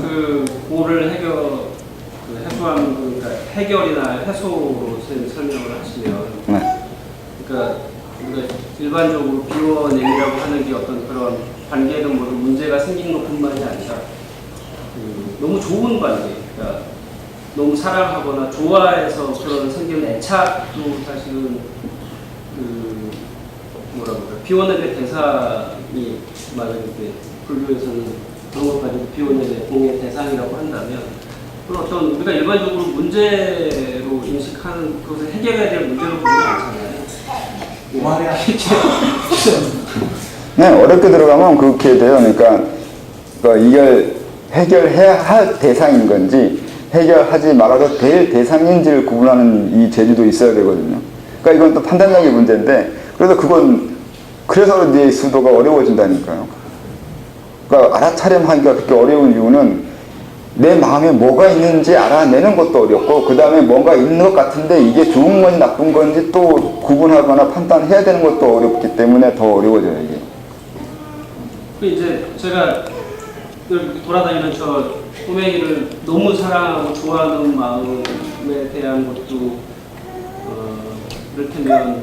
그 고를 해소하는 그러니까 해결이나 해소로 설명을 하시면, 네. 그러니까 우리가 일반적으로 비워내기라고 하는 게 어떤 그런 관계는 모두 문제가 생긴 것뿐만이 아니라 너무 좋은 관계, 그러니까 너무 사랑하거나 좋아해서 그런 생기는 애착도 사실은 비워내의 대상이 만약에 불교에서는 그런 걸 가지고 비워내의 공의 대상이라고 한다면, 그런 어떤 우리가 일반적으로 문제로 인식하는 그것을 해결해야 될 문제로 보지 않잖아요. 네, 어렵게 들어가면 그렇게 돼요. 그러니까 이걸 해결해야 할 대상인 건지 해결하지 말아도 될 대상인지를 구분하는 이 재주도 있어야 되거든요. 그러니까 이건 또 판단력의 문제인데, 그래서 이제 수도가 어려워진다니까요. 그러니까 알아차림하기가 그렇게 어려운 이유는 내 마음에 뭐가 있는지 알아내는 것도 어렵고, 그 다음에 뭔가 있는 것 같은데 이게 좋은 건지 나쁜 건지 또 구분하거나 판단해야 되는 것도 어렵기 때문에 더 어려워져요, 이게. 이제 제가 돌아다니는 저 꼬맹이를 너무 사랑하고 좋아하는 마음에 대한 것도 이를테면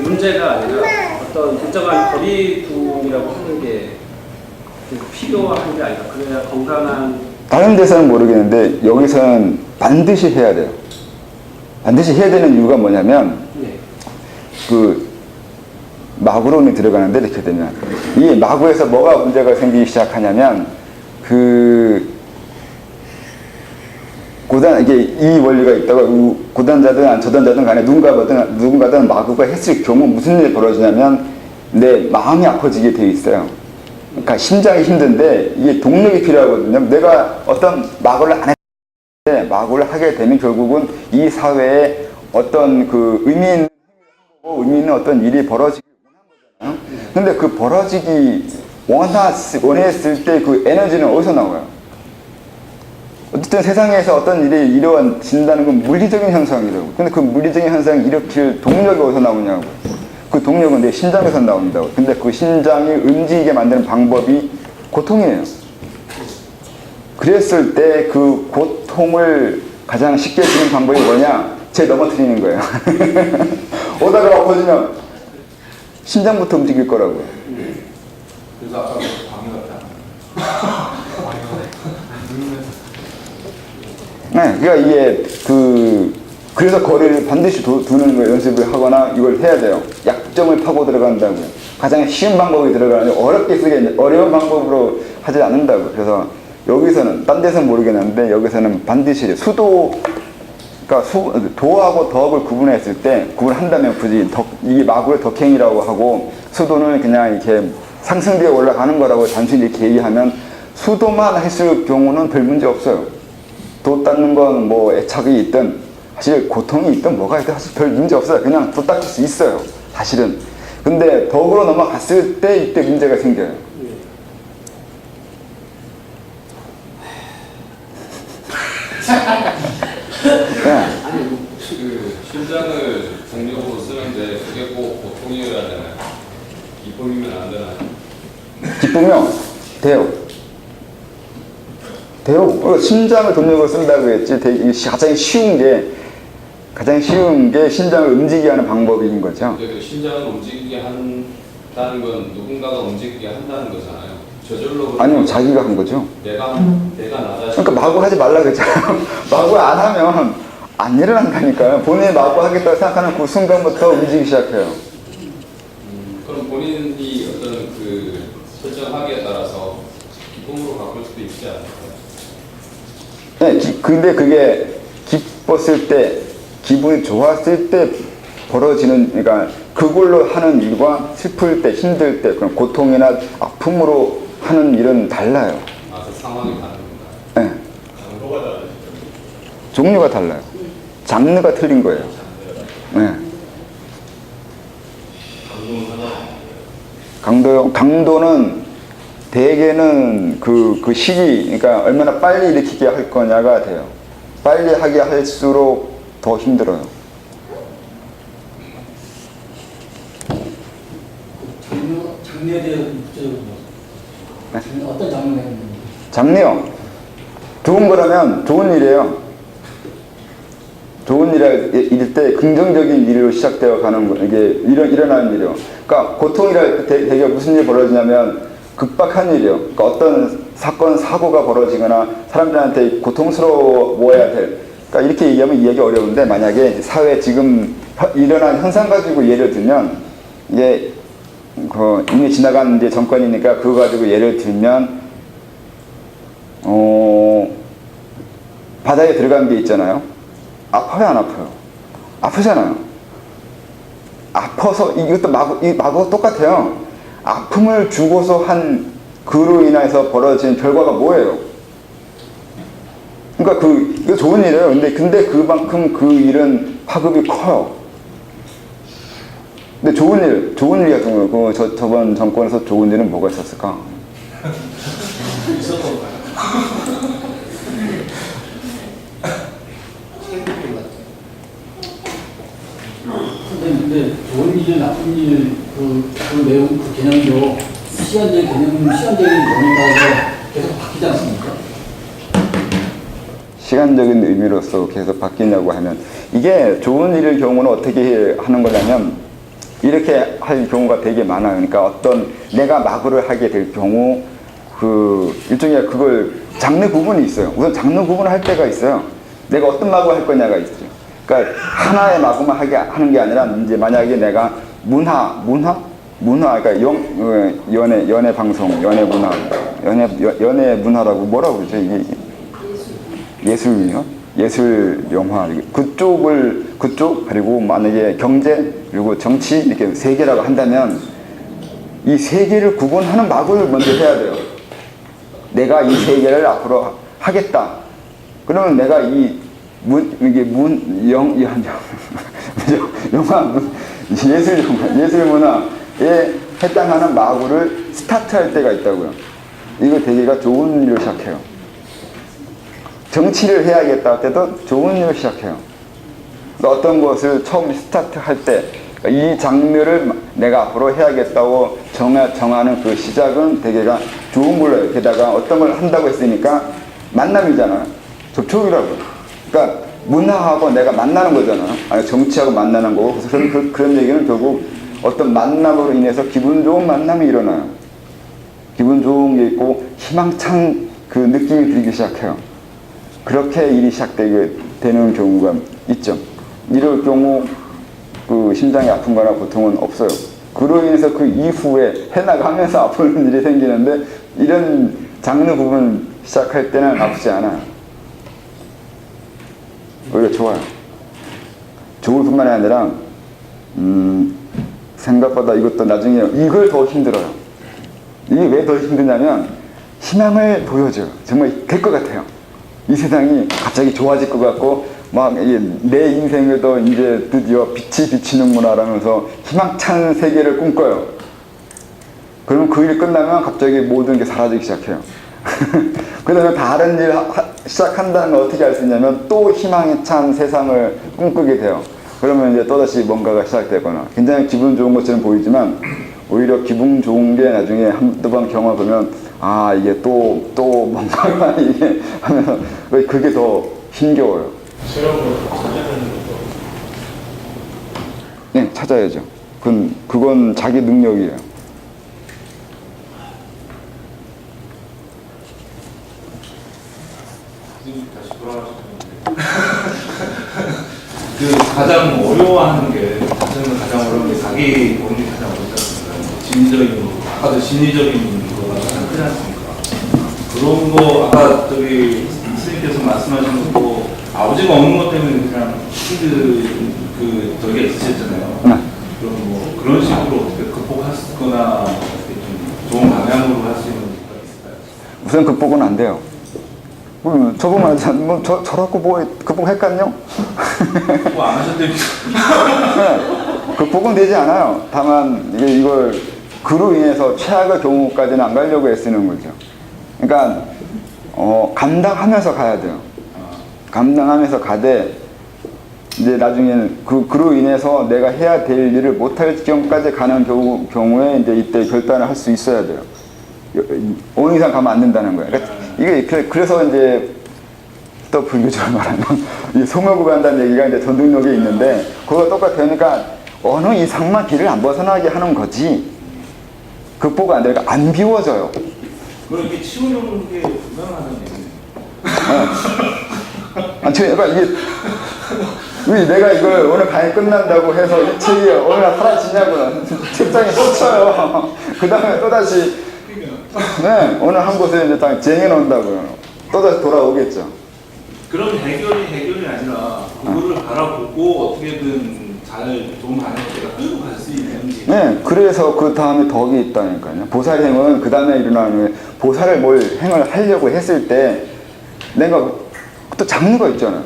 문제가 아니라 어떤 일정한 거리두기라고 하는 게 필요한 게 아니라, 그래야 건강한. 다른 데서는 모르겠는데 여기서는 반드시 해야 돼요. 반드시 해야 되는 이유가 뭐냐면, 네. 마구론이 들어가는데, 이렇게 되면 이 마구에서 뭐가 문제가 생기기 시작하냐면, 이게 이 원리가 있다가, 고단자든 저단자든 간에 누군가든 마구가 했을 경우 무슨 일이 벌어지냐면 내 마음이 아파지게 돼 있어요. 그러니까 심장이 힘든데 이게 동력이 필요하거든요. 내가 어떤 마구를 안 했는데 마구를 하게 되면 결국은 이 사회에 어떤 의미 있는 어떤 일이 벌어지기 원한 거잖아요. 근데 그 벌어지기 원했을 때 그 에너지는 어디서 나와요? 어쨌든 세상에서 어떤 일이 이루어진다는 건 물리적인 현상이라고. 근데 그 물리적인 현상을 일으킬 동력이 어디서 나오냐고. 그 동력은 내 심장에서 나온다고. 근데 그 심장이 움직이게 만드는 방법이 고통이에요. 그랬을 때 그 고통을 가장 쉽게 주는 방법이 뭐냐? 넘어뜨리는 거예요. 오다가 엎어지면 심장부터 움직일 거라고요. 그래서 아까 방해가 네, 그러니까 이게 그래서 거리를 반드시 두는 거 연습을 하거나 이걸 해야 돼요. 약점을 파고 들어간다고요. 가장 쉬운 방법이 들어가는데 어려운 방법으로 하지 않는다고. 그래서 여기서는 딴 데서는 모르겠는데 여기서는 반드시 그러니까 도하고 덕을 구분한다면 굳이 이게 마구를 덕행이라고 하고 수도는 그냥 이렇게 상승되어 올라가는 거라고 단순히 이렇게 얘기하면, 수도만 했을 경우는 별 문제 없어요. 도 닦는 건 뭐 애착이 있든 사실 고통이 있든 뭐가 있든 사실 별 문제 없어요. 그냥 도 닦을 수 있어요, 사실은. 근데 덕으로 넘어갔을 때 이때 문제가 생겨요. 네. 심장을 동력으로 쓰는데 그게 꼭 고통이어야 되나요? 기쁨이면 안 되나요? 기쁘면 돼요. 심장을 동력으로 쓴다고 했지. 가장 쉬운 게 심장을 움직이게 하는 방법인 거죠. 근데 그 심장을 움직이게 한다는 건 누군가가 움직이게 한다는 거잖아요. 저절로. 아니요, 자기가 한 거죠. 내가 나 자신. 그러니까 마구 하지 말라 그랬잖아요. 마구 안 하면 안 일어난다니까요. 본인이 마구 하겠다고 생각하는 그 순간부터 움직이기 시작해요. 그럼 본인이 어떤 그 설정하기에 따라서 기쁨으로 바꿀 수도 있지 않을까요? 네, 근데 그게 기뻤을 때, 기분이 좋았을 때 벌어지는, 그러니까 그걸로 하는 일과 슬플 때, 힘들 때, 그런 고통이나 아픔으로 하는 일은 달라요. 그 상황이 다른 건가요? 네. 정도가 다르죠. 종류가 달라요. 장르가 틀린 거예요. 네. 강도는 대개는 그 시기, 그러니까 얼마나 빨리 일으키게 할 거냐가 돼요. 빨리 하게 할수록 더 힘들어요. 장르에 대해서 구체적으로 네? 어떤 장르가 있는지. 장르요? 좋은 거라면 좋은 일이에요. 좋은 일일 때 긍정적인 일로 시작되어 가는 거, 이게 일어나는 일이요. 그러니까 고통이랄 때 되게 무슨 일이 벌어지냐면 급박한 일이요. 그러니까 어떤 사건, 사고가 벌어지거나 사람들한테 고통스러워야 될. 그러니까 이렇게 얘기하면 이해하기 어려운데 만약에 사회에 지금 일어난 현상 가지고 예를 들면 이게 이미 지나간 이제 정권이니까 그거 가지고 예를 들면 바다에 들어간 게 있잖아요. 아파요, 안 아파요? 아프잖아요. 아파서 이것도 마구가 똑같아요. 아픔을 주고서 한 그로 인해서 벌어진 결과가 뭐예요? 그러니까 이거 좋은 일이에요. 근데 그만큼 그 일은 파급이 커요. 근데 좋은 일 같은 거, 저번 정권에서 좋은 일은 뭐가 있었을까? 근데 좋은 일, 나쁜 일, 그 내용, 그 개념도 시간적인 영역에 따라서 계속 바뀌지 않습니까? 시간적인 의미로서 계속 바뀌냐고 하면 이게 좋은 일일 경우는 어떻게 하는 거냐면 이렇게 할 경우가 되게 많아요. 그러니까 어떤 내가 마구를 하게 될 경우 일종의 그걸 장르 구분이 있어요. 우선 장르 구분을 할 때가 있어요. 내가 어떤 마구 할 거냐가 있어요. 그러니까 하나의 마구만 하는 게 아니라 이제 만약에 내가 문화, 그러니까 연애 방송, 연애 문화라고 뭐라고 그러죠? 이게 예술이요? 예술 영화 그쪽 그리고 만약에 경제 그리고 정치 이렇게 세 개라고 한다면 이 세 개를 구분하는 마구를 먼저 해야 돼요. 내가 이 세 개를 앞으로 하겠다. 그러면 내가 예술 문화에 해당하는 마구를 스타트할 때가 있다고요. 이거 되게가 좋은 일로 시작해요. 정치를 해야겠다 할 때도 좋은 일로 시작해요. 그러니까 어떤 것을 처음 스타트할 때 이 장르를 내가 앞으로 해야겠다고 정하는 그 시작은 되게가 좋은 걸로 해요. 게다가 어떤 걸 한다고 했으니까 만남이잖아요. 접촉이라고. 그러니까 문화하고 내가 만나는 거잖아요. 아니 정치하고 만나는 거고. 그래서 그런 얘기는 결국 어떤 만남으로 인해서 기분 좋은 만남이 일어나요. 기분 좋은 게 있고 희망찬 그 느낌이 들기 시작해요. 그렇게 일이 시작되게 되는 경우가 있죠. 이럴 경우 그 심장이 아픈 거나 고통은 없어요. 그로 인해서 그 이후에 해나가면서 아픈 일이 생기는데 이런 장르 부분 시작할 때는 아프지 않아요. 오히려 좋아요. 좋을 뿐만이 아니라 생각보다 이것도 나중에 이걸 더 힘들어요. 이게 왜 더 힘드냐면 희망을 보여줘요. 정말 될 것 같아요. 이 세상이 갑자기 좋아질 것 같고 막 내 인생에도 이제 드디어 빛이 비치는구나 라면서 희망찬 세계를 꿈꿔요. 그러면 그 일이 끝나면 갑자기 모든 게 사라지기 시작해요. 그 다음에 다른 일 시작한다는 걸 어떻게 알 수 있냐면 또 희망에 찬 세상을 꿈꾸게 돼요. 그러면 이제 또다시 뭔가가 시작되거나 굉장히 기분 좋은 것처럼 보이지만 오히려 기분 좋은 게 나중에 한두 번 경험해보면 아 이게 또 뭔가가 이게 하면 그게 더 힘겨워요. 새로운 걸 찾아내는 것도. 네, 찾아야죠. 그건 자기 능력이에요. 다시 돌아가시는데 그 가장 어려워하는 게 저는 가장 어려운 게 자기 본인이 가장 어렵지 않습니까? 심리적인 거, 아까도 심리적인 거가 가장 크지 않습니까? 그런 거 아까 선생님께서 말씀하신 것도 아버지가 없는 것 때문에 그냥 저게 있으셨잖아요. 그런 식으로 어떻게 극복하거나 좀 좋은 방향으로 할 수 있는 것가 있을까요? 우선 극복은 안 돼요. 저보면 저라고 극복했겠냐? 뭐 안 하셨대요? 네, 극복은 되지 않아요. 다만 이걸 그로 인해서 최악의 경우까지는 안 가려고 애쓰는 거죠. 그러니까 감당하면서 가야 돼요. 감당하면서 가되 이제 나중에는 그로 인해서 내가 해야 될 일을 못할 지경까지 가는 경우에 이제 이때 결단을 할 수 있어야 돼요. 어느 이상 가면 안 된다는 거예요. 그러니까 이게 그래서 이제 또 불교적으로 말하면 이 소멸구 한다는 얘기가 이제 전등록에 있는데 그거 똑같아요. 그러니까 어느 이상만 길을 안 벗어나게 하는 거지 극복 안 되니까 안 비워져요. 그럼 이게 치우려는 게 불가능하다는 얘기네요. 아니, 그러니까 이게 왜 내가 이걸 오늘 강의 끝난다고 해서 이 책이 어느 날 사라지냐고요. 책장에 꽂혀요. 그 다음에 또다시 네, 어느 한 곳에 이제 딱 쟁여놓는다고요. 또다시 돌아오겠죠. 그럼 해결이 아니라 그거를 바라보고 어떻게든 잘 좋은 방향으로 내가 끌고 갈 수 있는지. 네, 그래서 그 다음에 덕이 있다니까요. 보살행은 그 다음에 일어나는 보살을 뭘 행을 하려고 했을 때 내가 또 장르가 있잖아요.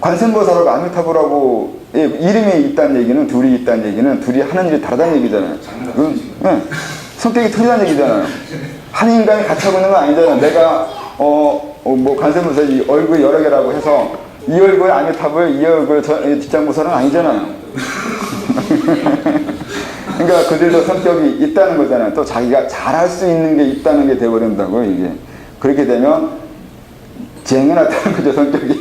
관세음보살하고 아미타불하고 이름이 있다는 얘기는 둘이 있다는 얘기는 둘이 하는 일이 다르다는 얘기잖아요. 네, 성격이 틀리다는 얘기잖아요. 한 인간이 같이 하고 있는 건 아니잖아요. 내가 뭐 관세음보살 이 얼굴 여러 개라고 해서 이 얼굴 아미타불 이 얼굴 뒷장보살은 아니잖아요. 그러니까 그들도 성격이 있다는 거잖아요. 또 자기가 잘할 수 있는 게 있다는 게 되어버린다고요, 이게. 그렇게 되면 쟁여놨다는 거죠, 성격이.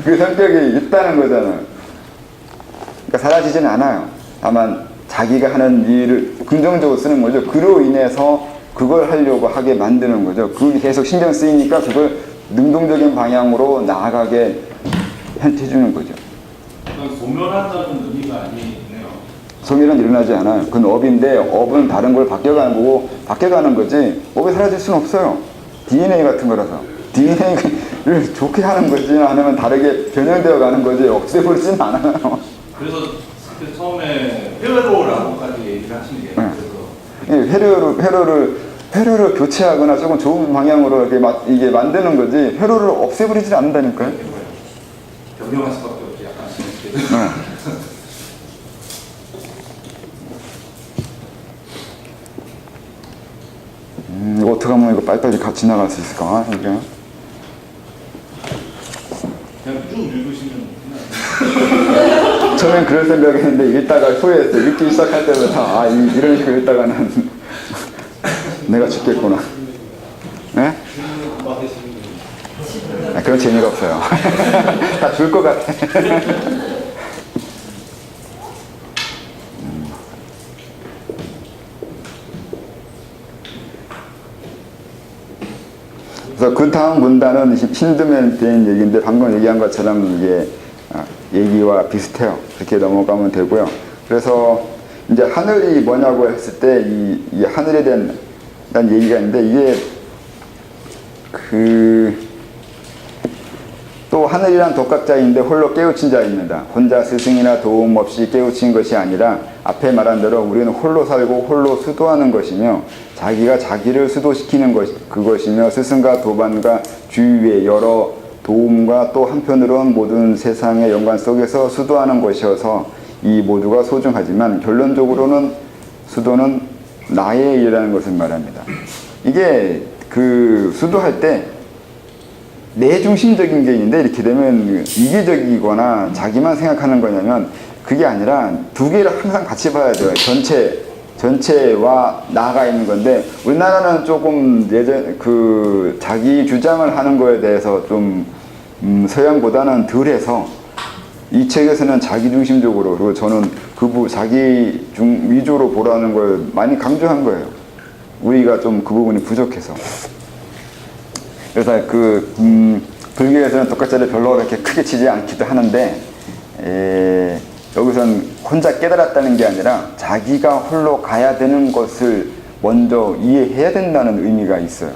그 성격이 있다는 거잖아요. 그러니까 사라지진 않아요. 다만 자기가 하는 일을 긍정적으로 쓰는 거죠. 그로 인해서 그걸 하려고 하게 만드는 거죠. 그게 계속 신경 쓰이니까 그걸 능동적인 방향으로 나아가게 해주는 거죠. 그건 소멸한다는 의미가 아니네요. 소멸은 일어나지 않아요. 그건 업인데 업은 다른 걸 바뀌어가는 거고 바뀌어가는 거지 업이 사라질 수는 없어요. DNA 같은 거라서 DNA를 좋게 하는 거지 아니면 다르게 변형되어 가는 거지 없애버리진 않아요. 그래서 처음에 회로라고까지 얘기를 하시는 게 그래서 회로를 교체하거나 조금 좋은 방향으로 이게 만드는 거지 회로를 없애버리지 않는다니까요. 변경할 수밖에 없지 약간씩. 어떻게 하면 이거 빨리빨리 같이 나갈 수 있을까? 이게. 그냥 쭉 읽으시면 처음엔 그럴 생각했는데 읽다가 후회했어요. 읽기 시작할 때부터 이런 식으로 읽다가는 내가 죽겠구나. 네? 그런 재미가 없어요. 다 죽을 것 같아. 그래서 그 다음 문단은 힌두맨에 대한 얘기인데 방금 얘기한 것처럼 이게 얘기와 비슷해요. 그렇게 넘어가면 되고요. 그래서 이제 하늘이 뭐냐고 했을 때 이 하늘에 대한 얘기가 있는데 이게 또 하늘이란 독각자인데 홀로 깨우친 자입니다. 혼자 스승이나 도움 없이 깨우친 것이 아니라 앞에 말한 대로 우리는 홀로 살고 홀로 수도하는 것이며 자기가 자기를 수도시키는 그것이며 스승과 도반과 주위의 여러 도움과 또 한편으로는 모든 세상의 연관 속에서 수도하는 것이어서 이 모두가 소중하지만 결론적으로는 수도는 나의 일이라는 것을 말합니다. 이게 수도할 때 내중심적인 게 있는데 이렇게 되면 이기적이거나 자기만 생각하는 거냐면 그게 아니라 두 개를 항상 같이 봐야 돼요. 전체와 나가 있는 건데 우리나라는 조금 자기 주장을 하는 거에 대해서 좀 서양보다는 덜해서 이 책에서는 자기 중심적으로 그리고 저는 자기 위주로 보라는 걸 많이 강조한 거예요. 우리가 좀 그 부분이 부족해서. 그래서 불교에서는 독각자를 별로 그렇게 크게 치지 않기도 하는데 여기서는 혼자 깨달았다는 게 아니라 자기가 홀로 가야 되는 것을 먼저 이해해야 된다는 의미가 있어요.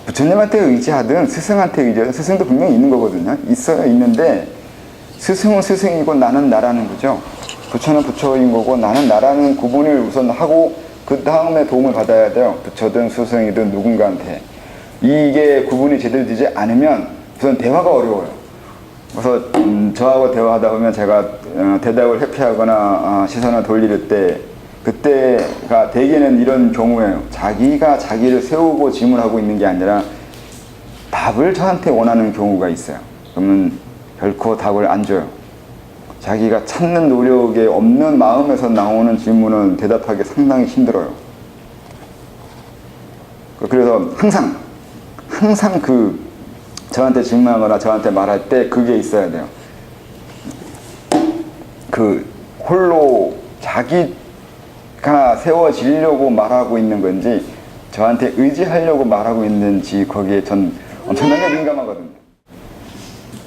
부처님한테 의지하든 스승한테 의지하든 스승도 분명히 있는 거거든요. 있는데 스승은 스승이고 나는 나라는 거죠. 부처는 부처인 거고 나는 나라는 구분을 우선 하고 그 다음에 도움을 받아야 돼요. 부처든 스승이든 누군가한테. 이게 구분이 제대로 되지 않으면 우선 대화가 어려워요. 그래서 저하고 대화하다 보면 제가 대답을 회피하거나 시선을 돌릴 때 그때가 대개는 이런 경우예요. 자기가 자기를 세우고 질문하고 있는 게 아니라 답을 저한테 원하는 경우가 있어요. 그러면 결코 답을 안 줘요. 자기가 찾는 노력에 없는 마음에서 나오는 질문은 대답하기 상당히 힘들어요. 그래서 항상 저한테 질문하거나 저한테 말할 때 그게 있어야 돼요. 그 홀로 자기가 세워지려고 말하고 있는 건지 저한테 의지하려고 말하고 있는지 거기에 전 엄청나게 민감하거든요.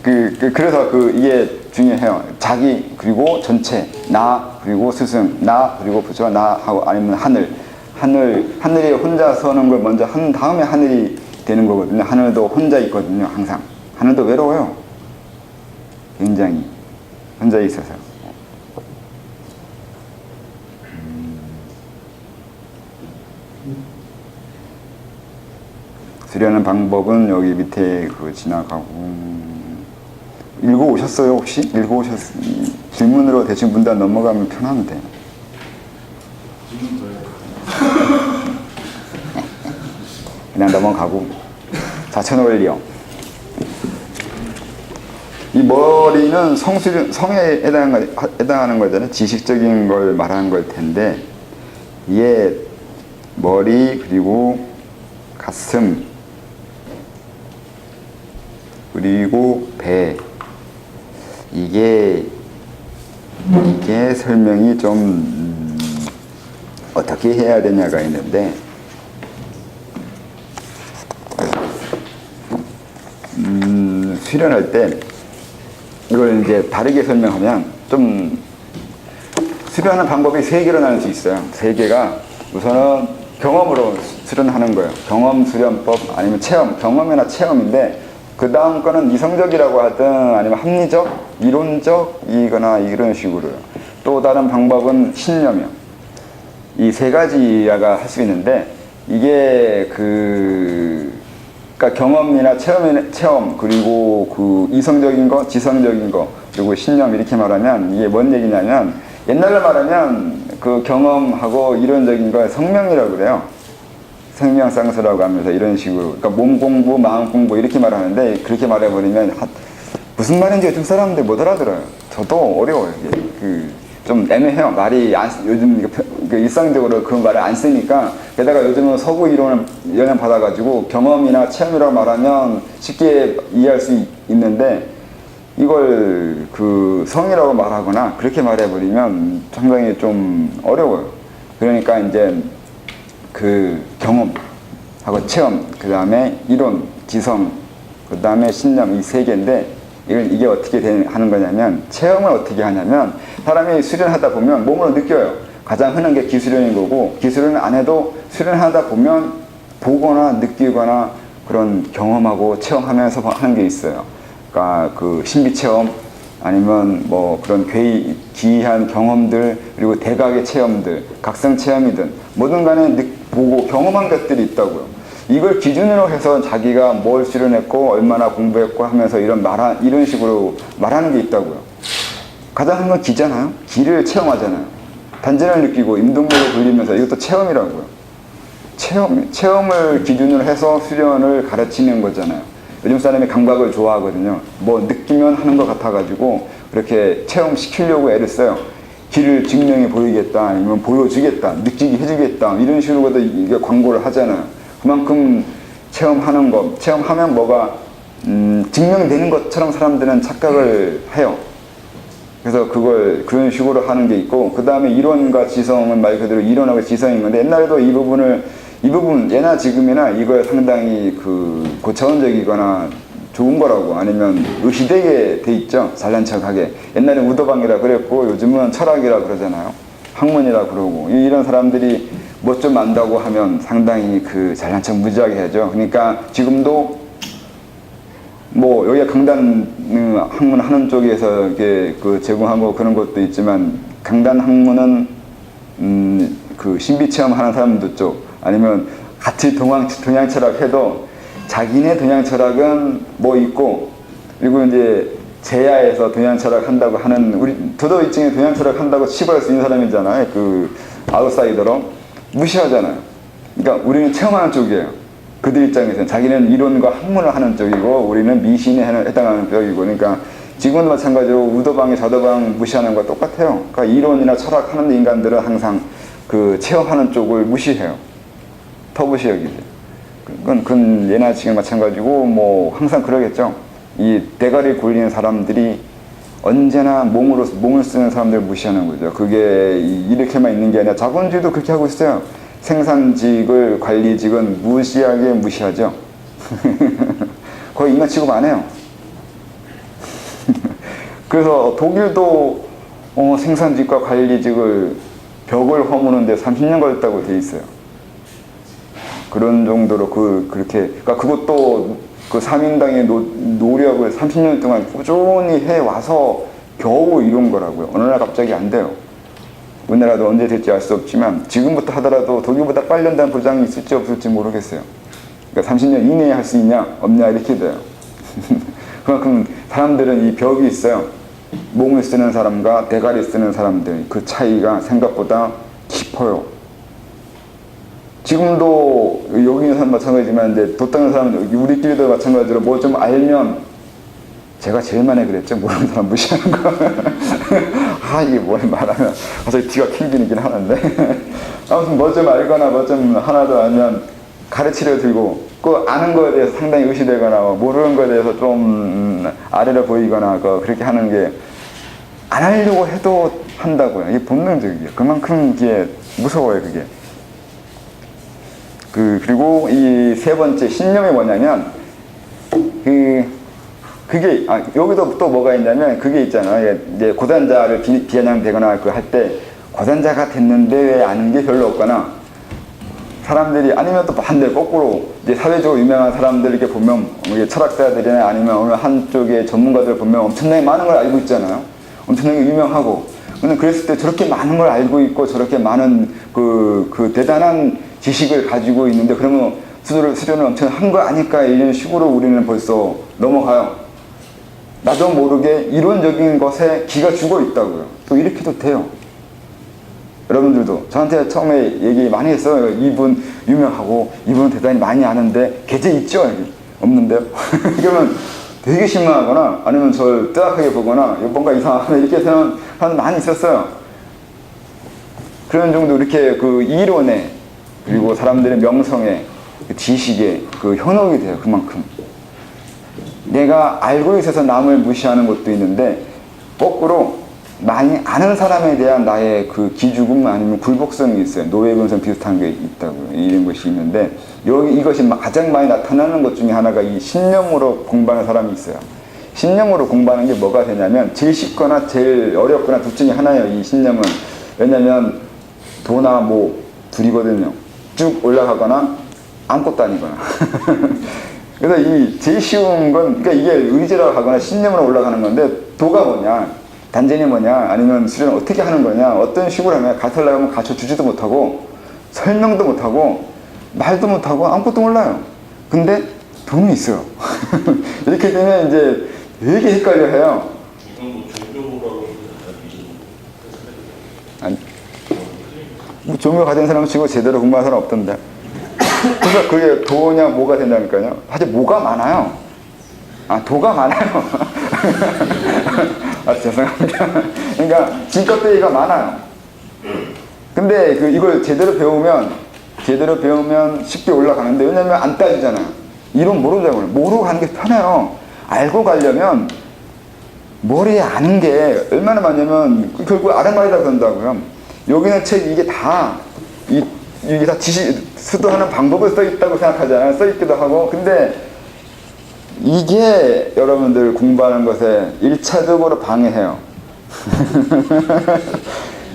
그래서 이게 중요해요. 자기 그리고 전체, 나 그리고 스승, 나 그리고 부처, 나 하고 아니면 하늘이 혼자 서는 걸 먼저 한 다음에 하늘이 되는 거거든요. 하늘도 혼자 있거든요. 항상 하늘도 외로워요. 굉장히 혼자 있어서. 수련하는 방법은 여기 밑에 지나가고 읽어오셨어요 혹시? 질문으로 대충 문단 넘어가면 편한데. 그냥 넘어가고. 자천원리요. 이 머리는 성에 해당하는 거잖아요. 지식적인 걸 말하는 걸 텐데, 이게 머리 그리고 가슴 그리고 배, 이게 설명이 좀 어떻게 해야 되냐가 있는데, 수련할 때 이걸 이제 다르게 설명하면 좀 수련하는 방법이 3개로 나눌 수 있어요. 3개가 우선은 경험으로 수련하는 거예요. 경험 수련법 아니면 체험, 경험이나 체험인데 그 다음 거는 이성적이라고 하든 아니면 합리적, 이론적이거나 이런 식으로요. 또 다른 방법은 신념이요. 이 3가지가 할 수 있는데 이게 그러니까 경험이나 체험 그리고 이성적인 거, 지성적인 거 그리고 신념 이렇게 말하면 이게 뭔 얘기냐면 옛날로 말하면 그 경험하고 이론적인 거 성명이라고 그래요. 생명상수라고 하면서 이런 식으로 그러니까 몸 공부, 마음 공부 이렇게 말하는데 그렇게 말해버리면 무슨 말인지 요즘 사람들 못 알아들어요. 저도 어려워요. 좀 애매해요. 말이 요즘 일상적으로 그런 말을 안 쓰니까. 게다가 요즘은 서구 이론을 영향 받아가지고 경험이나 체험이라고 말하면 쉽게 이해할 수 있는데 이걸 성이라고 말하거나 그렇게 말해버리면 상당히 좀 어려워요. 그러니까 이제 경험하고 체험, 그 다음에 이론, 지성, 그 다음에 신념 이 3개인데 이게 어떻게 하는 거냐면 체험을 어떻게 하냐면 사람이 수련하다 보면 몸으로 느껴요. 가장 흔한 게 기수련인 거고 기수련을 안 해도 수련하다 보면 보거나 느끼거나 그런 경험하고 체험하면서 하는 게 있어요. 그러니까 신비체험 아니면 뭐 그런 기이한 경험들 그리고 대각의 체험들 각성체험이든 뭐든 간에 보고 경험한 것들이 있다고요. 이걸 기준으로 해서 자기가 뭘 수련했고 얼마나 공부했고 하면서 이런 식으로 말하는 게 있다고요. 가장 한 건 기잖아요. 기를 체험하잖아요. 단전을 느끼고 임동력을 돌리면서 이것도 체험이라고요. 체험을 기준으로 해서 수련을 가르치는 거잖아요. 요즘 사람이 감각을 좋아하거든요. 뭐 느끼면 하는 것 같아가지고 그렇게 체험시키려고 애를 써요. 길을 증명해 보이겠다 아니면 보여주겠다 느끼게 해주겠다 이런 식으로도 이게 광고를 하잖아요. 그만큼 체험하면 뭐가 증명되는 것처럼 사람들은 착각을 해요. 그래서 그런 식으로 하는 게 있고 그 다음에 이론과 지성은 말 그대로 이론하고 지성인 건데 옛날에도 이 부분 예나 지금이나 이걸 상당히 고차원적이거나 좋은 거라고 아니면 의시되게 돼 있죠. 잘난 척하게. 옛날에 우도방이라 그랬고 요즘은 철학이라 그러잖아요. 학문이라 그러고 이런 사람들이 뭐 좀 안다고 하면 상당히 잘난 척 무지하게 하죠. 그러니까 지금도 뭐 여기가 강단 학문 하는 쪽에서 이렇게 제공하고 그런 것도 있지만 강단 학문은 신비 체험하는 사람들 쪽 아니면 같이 동양 철학 해도 자기네 동양 철학은 뭐 있고 그리고 이제 제야에서 동양 철학 한다고 하는 우리 도덕이층에 동양 철학 한다고 치부할 수 있는 사람이잖아요. 아웃사이더로 무시하잖아요. 그러니까 우리는 체험하는 쪽이에요. 그들 입장에서는 자기는 이론과 학문을 하는 쪽이고 우리는 미신에 해당하는 쪽이고 그러니까 지금도 마찬가지로 우도방이 좌도방 무시하는 거 똑같아요. 그러니까 이론이나 철학하는 인간들은 항상 체험하는 쪽을 무시해요. 터부시 여기죠. 그건 예나 지금 마찬가지고 뭐 항상 그러겠죠. 이 대가리 굴리는 사람들이 언제나 몸을 쓰는 사람들을 무시하는 거죠. 그게 이렇게만 있는 게 아니라 자본주의도 그렇게 하고 있어요. 생산직을, 관리직은 무시하게 무시하죠. 거의 인간 취급 안 해요. 그래서 독일도 생산직과 관리직을 벽을 허무는데 30년 걸렸다고 돼 있어요. 그런 정도로 그렇게, 그러니까 그것도 그 사민당의 노력을 30년 동안 꾸준히 해와서 겨우 이룬 거라고요. 어느 날 갑자기 안 돼요. 우리나라도 언제 될지 알 수 없지만 지금부터 하더라도 독일보다 빨리 한다는 보장이 있을지 없을지 모르겠어요. 그러니까 30년 이내에 할 수 있냐 없냐 이렇게 돼요. 그만큼 사람들은 이 벽이 있어요. 몸을 쓰는 사람과 대가리 쓰는 사람들, 그 차이가 생각보다 깊어요. 지금도 여기 있는 사람 마찬가지지만 이제 돛닦는 사람, 우리끼리도 마찬가지로 뭐 좀 알면, 제가 제일 많이 그랬죠. 모르는 사람 무시하는 거. 이게 뭘 말하면 갑자기 뒤가 캥기긴 하는데. 아무튼 뭐 좀 알거나 뭐 좀 하나도 알면 가르치려 들고, 그 아는 거에 대해서 상당히 의시되거나 모르는 거에 대해서 좀 아래로 보이거나 그렇게 하는 게 안 하려고 해도 한다고요. 이게 본능적이에요. 그만큼 이게 무서워요, 그게. 그리고 이 세 번째 신념이 뭐냐면, 그게, 여기도 또 뭐가 있냐면, 그게 있잖아요. 이제 고단자를 비아냥대거나 할 때, 고단자가 됐는데 왜 아는 게 별로 없거나, 사람들이, 아니면 또 반대로 거꾸로, 이제 사회적으로 유명한 사람들 이렇게 보면, 철학자들이나 아니면 어느 한쪽의 전문가들 보면 엄청나게 많은 걸 알고 있잖아요. 엄청나게 유명하고. 근데 그랬을 때 저렇게 많은 걸 알고 있고, 저렇게 많은 그 대단한 지식을 가지고 있는데, 그러면 수련을 엄청 한 거 아닐까, 이런 식으로 우리는 벌써 넘어가요. 나도 모르게 이론적인 것에 기가 죽어 있다고요. 또 이렇게도 돼요. 여러분들도 저한테 처음에 얘기 많이 했어요. 이분 유명하고 이분 대단히 많이 아는데 계제 있죠? 없는데요? 그러면 되게 실망하거나 아니면 저를 뜨악하게 보거나 뭔가 이상하다 이렇게 생각하는 사람 많이 있었어요. 그런 정도 이렇게 그 이론에 그리고 사람들의 명성에 그 지식에 그 현혹이 돼요. 그만큼 내가 알고 있어서 남을 무시하는 것도 있는데 거꾸로 많이 아는 사람에 대한 나의 그 기죽음 아니면 굴복성이 있어요. 노예근성 비슷한 게 있다고요. 이런 것이 있는데 이것이 가장 많이 나타나는 것 중에 하나가 이 신념으로 공부하는 사람이 있어요. 신념으로 공부하는 게 뭐가 되냐면 제일 쉽거나 제일 어렵거나 둘 중에 하나예요. 이 신념은. 왜냐면 도나 뭐 둘이거든요. 쭉 올라가거나 아무것도 아니거나. 그래서 이 제일 쉬운 건 그러니까 이게 의지라고 하거나 신념으로 올라가는 건데 도가 뭐냐 단전이 뭐냐 아니면 수련을 어떻게 하는 거냐 어떤 식으로 하면 가르치려면 가르쳐주지도 못하고 설명도 못하고 말도 못하고 아무것도 몰라요. 근데 돈이 있어요. 이렇게 되면 이제 되게 헷갈려 해요. 이건 뭐 종교라고 아니, 뭐 종교 가진 사람 치고 제대로 공부하는 사람 없던데. 그래서 그게 도냐 뭐가 된다니까요. 사실 뭐가 많아요. 도가 많아요. 죄송합니다. 그러니까 진껍데기가 많아요. 근데 이걸 제대로 배우면 쉽게 올라가는데 왜냐면 안 따지잖아요. 이론 모르잖아요. 모르고 가는 게 편해요. 알고 가려면 머리에 아는 게 얼마나 많냐면 결국 아랫말이다 그런다고요. 여기는 책 이게 다 지식 수도하는 방법을 써 있다고 생각하잖아요. 써 있기도 하고. 근데 이게 여러분들 공부하는 것에 1차적으로 방해해요.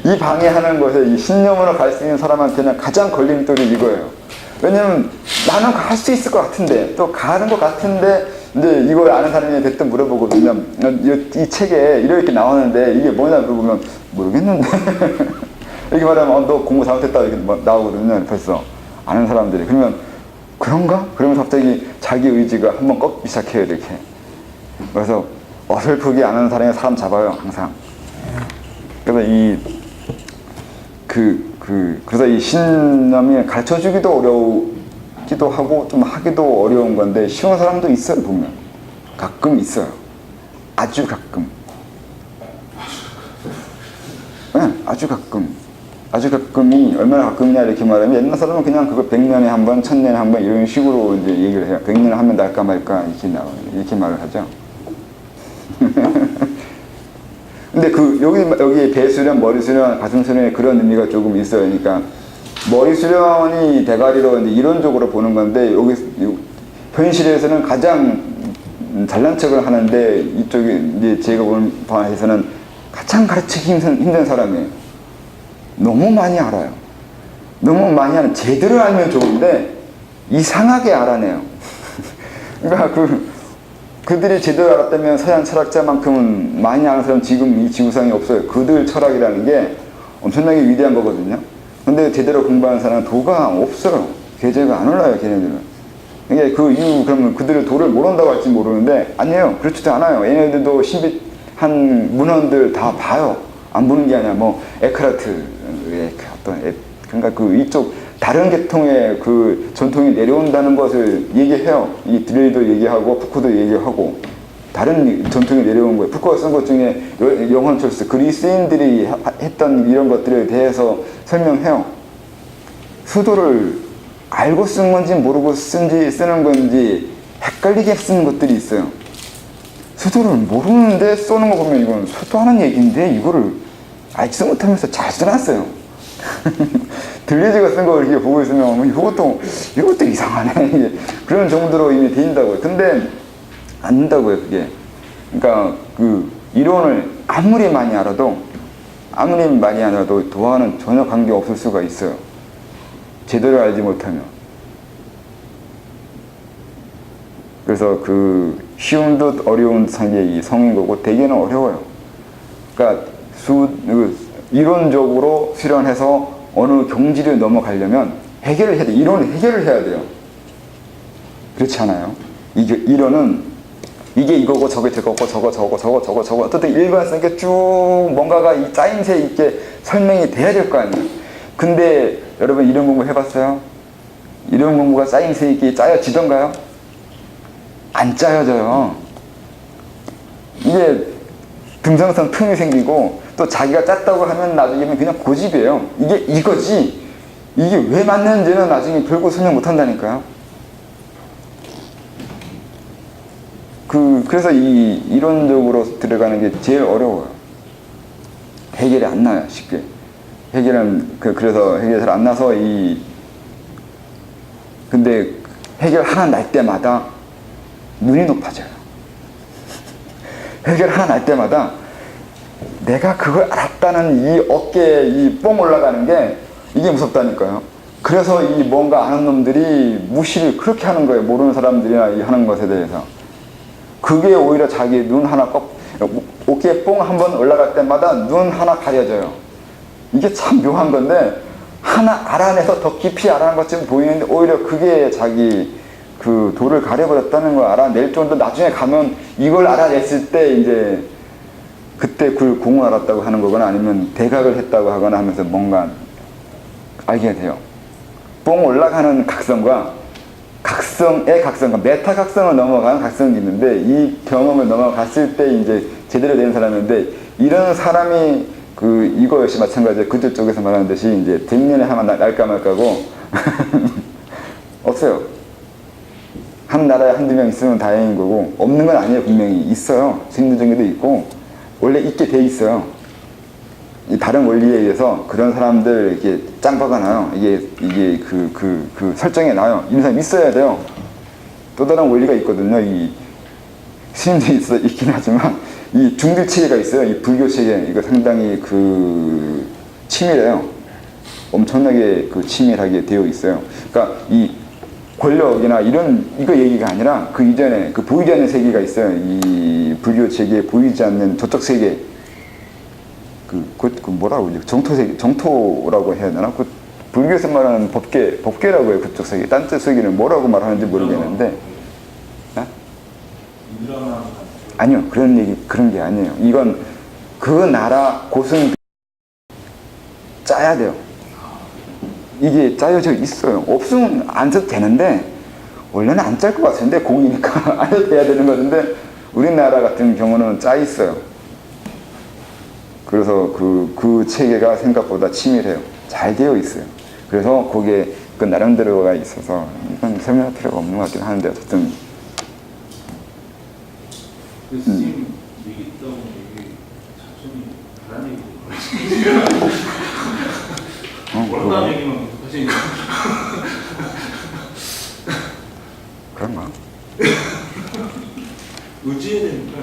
이 방해하는 것에 이 신념으로 갈 수 있는 사람한테는 가장 걸림돌이 이거예요. 왜냐면 나는 할 수 있을 것 같은데 또 가는 것 같은데 이제 이걸 아는 사람이 대뜸 물어보거든요. 이 책에 이렇게 나오는데 이게 뭐냐 물어보면 모르겠는데 이렇게 말하면 너 공부 잘못했다 이렇게 나오거든요. 벌써 아는 사람들이. 그러면 그런가? 그러면 갑자기 자기 의지가 한번 꺾기 시작해요. 이렇게. 그래서 어설프게 아는 사람이 사람 잡아요. 항상. 그래서 그래서 이 신념이 가르쳐주기도 어려우기도 하고 좀 하기도 어려운 건데 쉬운 사람도 있어요. 보면 가끔 있어요. 아주 가끔. 네, 아주 가끔. 아주 가끔이 얼마나 가끔이냐 이렇게 말하면 옛날 사람은 그냥 그거 100년에 한 번, 1000년에 한 번 이런 식으로 이제 얘기를 해요. 100년에 한 번 날까 말까 이렇게 말을 하죠. 근데 여기 배 수련, 머리 수련, 가슴 수련에 그런 의미가 조금 있어요. 그러니까 머리 수련이 대가리로 이제 이론적으로 보는 건데 여기 현실에서는 가장 잘난 척을 하는데 이쪽에 이제 제가 보는 바에서는 가장 가르치기 힘든 사람이에요. 너무 많이 알아요. 너무 많이 하는, 제대로 알면 좋은데 이상하게 알아내요. 그러니까 그들이 제대로 알았다면 서양 철학자만큼은 많이 아는 사람 지금 이 지구상에 없어요. 그들 철학이라는 게 엄청나게 위대한 거거든요. 근데 제대로 공부하는 사람은 도가 없어요. 계제가 안 올라요, 걔네들은. 이게 그 이유, 그러면 그들을 도를 모른다고 할지 모르는데, 아니에요. 그렇지도 않아요. 얘네들도 신비한 문헌들 다 봐요. 안 보는 게 아니라, 뭐, 에크하르트의 그러니까 이쪽 다른 계통의 그 전통이 내려온다는 것을 얘기해요. 이 드레이도 얘기하고, 푸코도 얘기하고, 다른 전통이 내려온 거예요. 푸코가 쓴 것 중에 영혼 철수, 그리스인들이 했던 이런 것들에 대해서 설명해요. 수도를 알고 쓴 건지 모르고 쓰는 건지 헷갈리게 쓰는 것들이 있어요. 수도를 모르는데 써는 거 보면 이건 수도하는 얘기인데 이거를 알지도 못하면서 잘 써놨어요. 들리지가 쓴 거 이렇게 보고 있으면 이것도 이상하네. 그런 정도로 이미 된다고요. 근데 안 된다고요, 그게. 그러니까 그 이론을 아무리 많이 알아도 도와는 전혀 관계 없을 수가 있어요. 제대로 알지 못하면. 그래서 그 쉬운 듯 어려운 사이에 이 성인 거고 대개는 어려워요. 그러니까 이론적으로 수련해서 어느 경지를 넘어가려면 해결을 해야 돼. 이론을 해결을 해야 돼요. 그렇지 않아요? 이론은 이게 이거고 저게 저거고 저거 어쨌든 일관성 있게 쭉 뭔가가 이 짜임새 있게 설명이 돼야 될 거 아니에요. 근데 여러분 이론 공부 해봤어요? 이론 공부가 짜임새 있게 짜여지던가요? 안 짜여져요. 이게 등성성 틈이 생기고 또 자기가 짰다고 하면 나중에는 그냥 고집이에요. 이게 이거지. 이게 왜 맞는지는 나중에 결국 설명 못 한다니까요. 그래서 이 이론적으로 들어가는 게 제일 어려워요. 해결이 안 나요, 쉽게. 그래서 해결이 잘 안 나서 근데 해결 하나 날 때마다 눈이 높아져요. 해결 하나 날 때마다 내가 그걸 알았다는 이 어깨에 이 뽕 올라가는 게 이게 무섭다니까요. 그래서 이 뭔가 아는 놈들이 무시를 그렇게 하는 거예요. 모르는 사람들이나 이 하는 것에 대해서. 그게 오히려 자기 눈 하나 어깨에 뽕 한 번 올라갈 때마다 눈 하나 가려져요. 이게 참 묘한 건데 하나 알아내서 더 깊이 알아낸 것처럼 보이는데 오히려 그게 자기 그 도를 가려버렸다는 걸 알아낼 정도. 나중에 가면 이걸 알아냈을 때 이제 그때 그 공을 알았다고 하는 거거나 아니면 대각을 했다고 하거나 하면서 뭔가 알게 돼요. 뽕 올라가는 각성과 각성과 메타 각성을 넘어가는 각성이 있는데 이 경험을 넘어갔을 때 이제 제대로 된 사람인데 이런 사람이 이거 역시 마찬가지예요. 그들 쪽에서 말하는 듯이 이제 100년에 하나 날까 말까고 없어요. 한 나라에 한두 명 있으면 다행인 거고 없는 건 아니에요. 분명히 있어요. 생리정에도 있고 원래 있게 돼 있어요. 이 다른 원리에 의해서 그런 사람들 이렇게 짱박아 놔요. 이게 그 설정에 나요. 이런 사람 있어야 돼요. 또 다른 원리가 있거든요. 이 스님들이 있긴 하지만 이 중들 체계가 있어요. 이 불교 체계 이거 상당히 치밀해요. 엄청나게 치밀하게 되어 있어요. 그러니까 이 권력이나 이거 얘기가 아니라 그 이전에 보이지 않는 세계가 있어요. 이 불교 체계에 보이지 않는 저쪽 세계. 뭐라고 그러지? 정토라고 해야 되나? 불교에서 말하는 법계라고 해요. 그쪽 세계. 딴 쪽 세계는 뭐라고 말하는지 모르겠는데. 아니요. 그런 게 아니에요. 이건 그 나라 고승 짜야 돼요. 이게 짜여져 있어요. 없으면 안 써도 되는데, 원래는 안 짤 것 같은데, 공이니까 안 해도 돼야 되는 건데, 우리나라 같은 경우는 짜 있어요. 그래서 그 체계가 생각보다 치밀해요. 잘 되어 있어요. 그래서 거기에 그 나름대로가 있어서 이건 설명할 필요가 없는 것 같긴 하는데 어쨌든 스님 얘기 듣다 보면 이게 자천이 다른 얘기고 원단 얘기만 계속 하시니까 그런가? 의지해야 되니까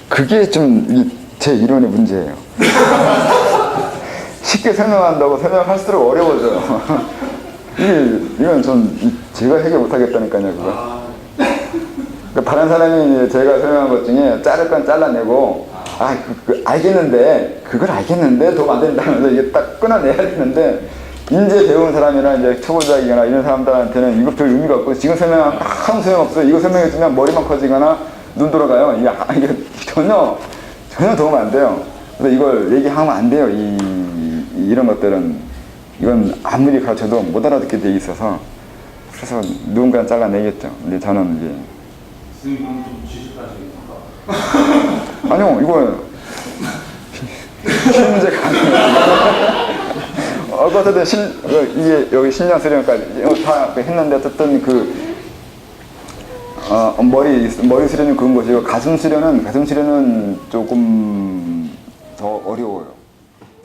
그게 좀 제 이론의 문제예요. 쉽게 설명한다고 설명할수록 어려워져요. 이건 전 제가 해결 못하겠다니까요, 그거. 그러니까 다른 사람이 제가 설명한 것 중에 자를 건 잘라내고, 알겠는데, 그걸 알겠는데 도움 안 된다면서 이게 딱 끊어내야 되는데, 이제 배운 사람이나 이제 초보자이거나 이런 사람들한테는 이거 별 의미가 없고, 지금 설명하면 아무 소용없어요. 이거 설명해주면 머리만 커지거나 눈 돌아가요. 이게 전혀 도움 안 돼요. 그래서 이걸 얘기하면 안 돼요. 이런 것들은. 이건 아무리 가르쳐도 못 알아듣게 돼 있어서. 그래서 누군가는 잘라내겠죠. 근데 저는 이제. 스님 그럼 좀 지식하시겠다. 아니요, 이거. 쉬운 문제가 아니에요. 어쨌든 이게 여기 신년 수련까지 다 했는데 어쨌든 머리 수련은 그런 것이고 가슴 수련은 조금 더 어려워요.